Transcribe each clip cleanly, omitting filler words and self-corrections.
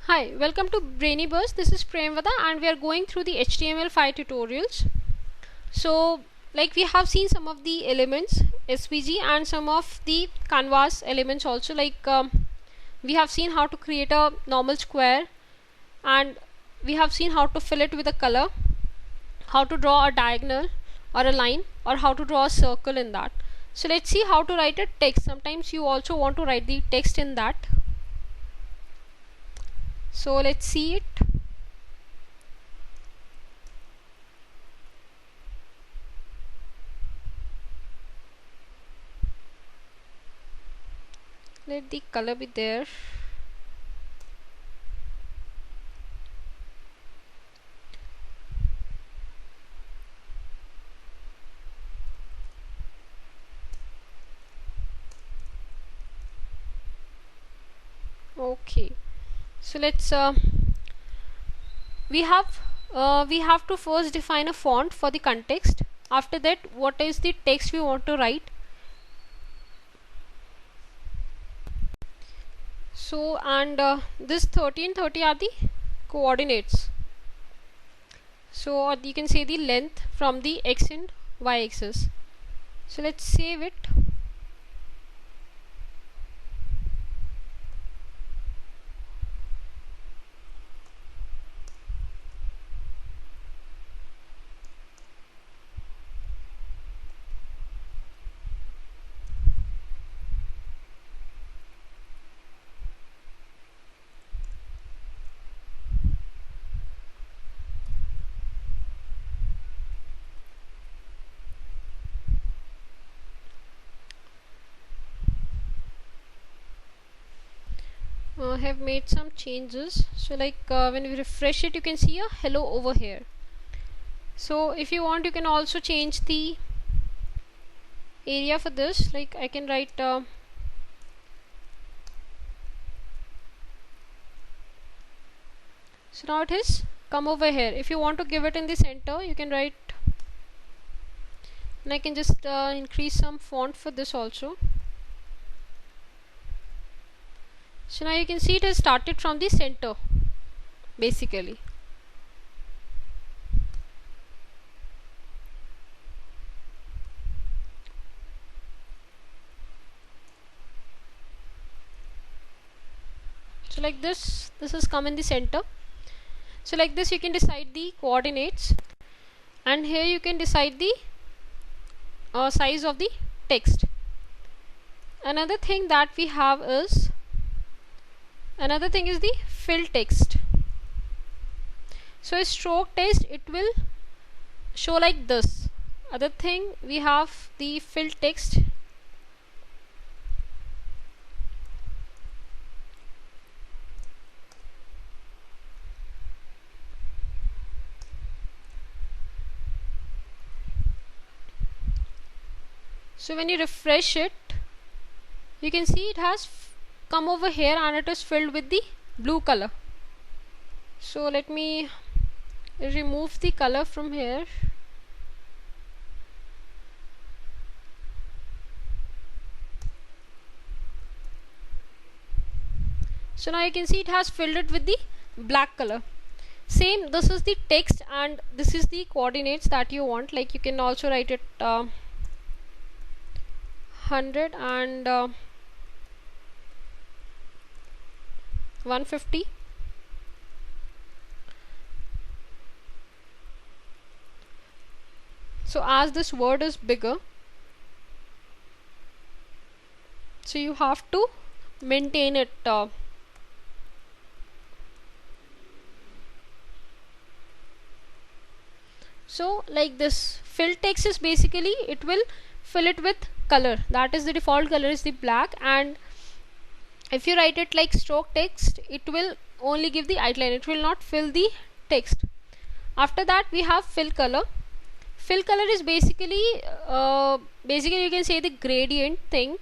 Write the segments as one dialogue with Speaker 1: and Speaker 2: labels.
Speaker 1: Hi, welcome to Brainy Burst. This is Premvada and we are going through the HTML5 tutorials. So, like we have seen some of the elements, SVG, and some of the canvas elements also. We have seen how to create a normal square, and we have seen how to fill it with a color, how to draw a diagonal or a line, or how to draw a circle in that. So, let's see how to write a text. Sometimes you also want to write the text in that. So, let's see it. Let the color be there. Okay, so let's we have to first define a font for the context. After that, what is the text we want to write? So, and this 1330 are the coordinates. So, or you can say the length from the x and y axis. So let's save it. Have made some changes. So when we refresh it, you can see a hello over here. So if you want, you can also change the area for this. Like I can write so now it has come over here. If you want to give it in the center, you can write, and I can just increase some font for this also. So now you can see it has started from the center basically. So like this has come in the center. So like this you can decide the coordinates, and here you can decide the size of the text. Another thing is the fill text. So a stroke text, it will show like this. Other thing, we have the fill text. So when you refresh it, you can see it has come over here and it is filled with the blue color. So let me remove the color from here. So now you can see it has filled it with the black color. Same, this is the text and this is the coordinates that you want. Like you can also write it 100 and 150. So as this word is bigger, so you have to maintain it. So like this fill text is basically, it will fill it with color. That is the default color is the black, and if you write it like stroke text, it will only give the outline, it will not fill the text. After that we have fill color. Fill color is basically you can say the gradient thing.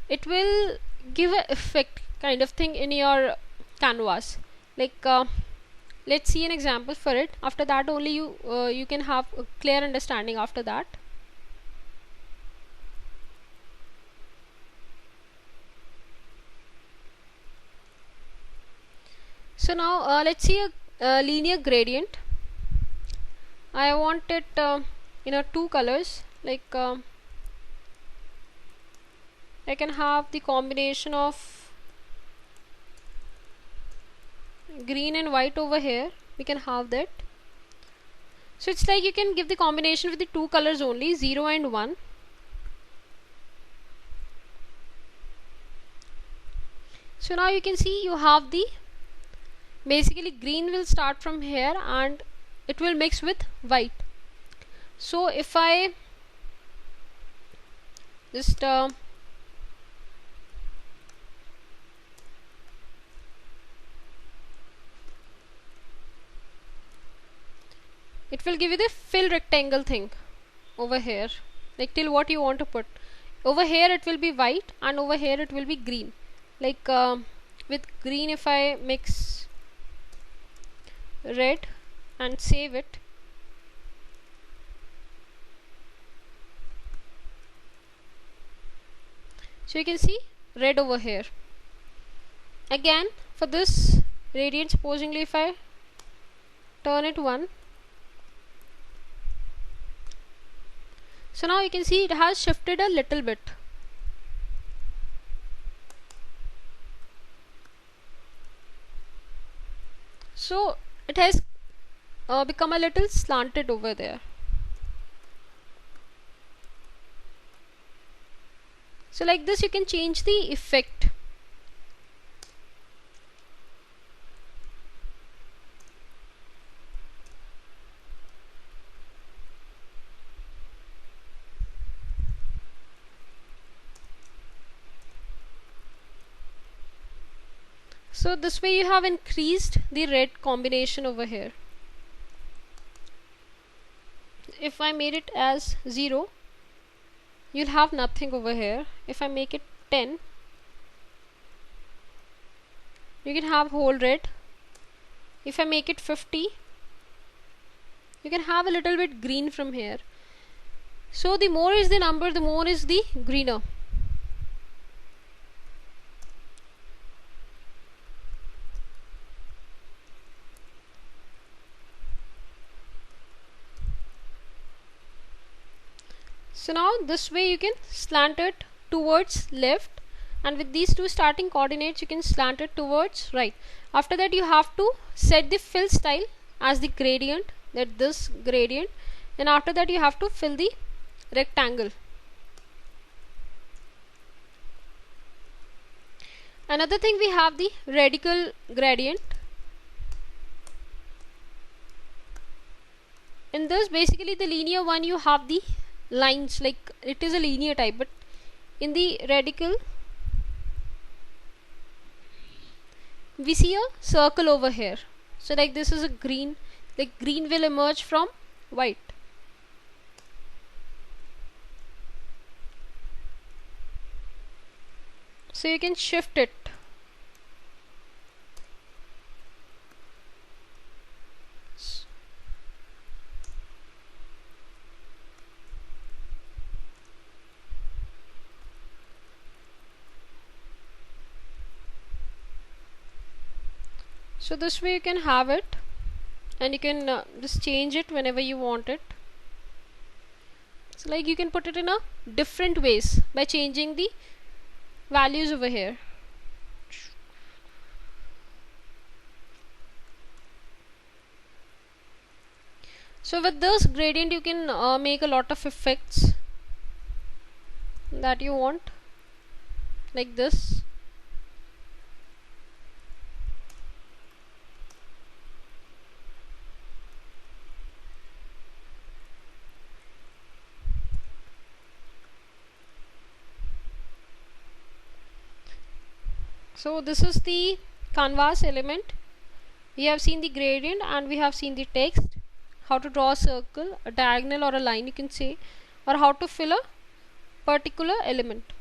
Speaker 1: It will give a effect kind of thing in your canvas. Let's see an example for it. After that only you can have a clear understanding after that. So now let's see a linear gradient. I want it in two colors, like I can have the combination of green and white over here. We can have that. So it's like you can give the combination with the two colors only, 0 and 1. So now you can see you have the basically green will start from here and it will mix with white. So if I just it will give you the fill rectangle thing over here, like till what you want to put. Over here it will be white and over here it will be green, like with green if I mix red and save it, so you can see red over here. Again for this gradient, supposingly if I turn it 1, so now you can see it has shifted a little bit. So it has become a little slanted over there. So like this you can change the effect. So this way you have increased the red combination over here. If I made it as 0, you'll have nothing over here. If I make it 10, you can have whole red. If I make it 50, you can have a little bit green from here. So the more is the number, the more is the greener. So now this way you can slant it towards left, and with these two starting coordinates you can slant it towards right. After that you have to set the fill style as the gradient, that this gradient, and after that you have to fill the rectangle. Another thing, we have the radical gradient. In this, basically the linear one, you have the lines, like it is a linear type, but in the radical we see a circle over here. So like this is a green, like green will emerge from white. So you can shift it. So this way you can have it, and you can just change it whenever you want it. So like you can put it in a different ways by changing the values over here. So with this gradient you can make a lot of effects that you want, like this. So this is the canvas element. We have seen the gradient and we have seen the text, how to draw a circle, a diagonal or a line you can say, or how to fill a particular element.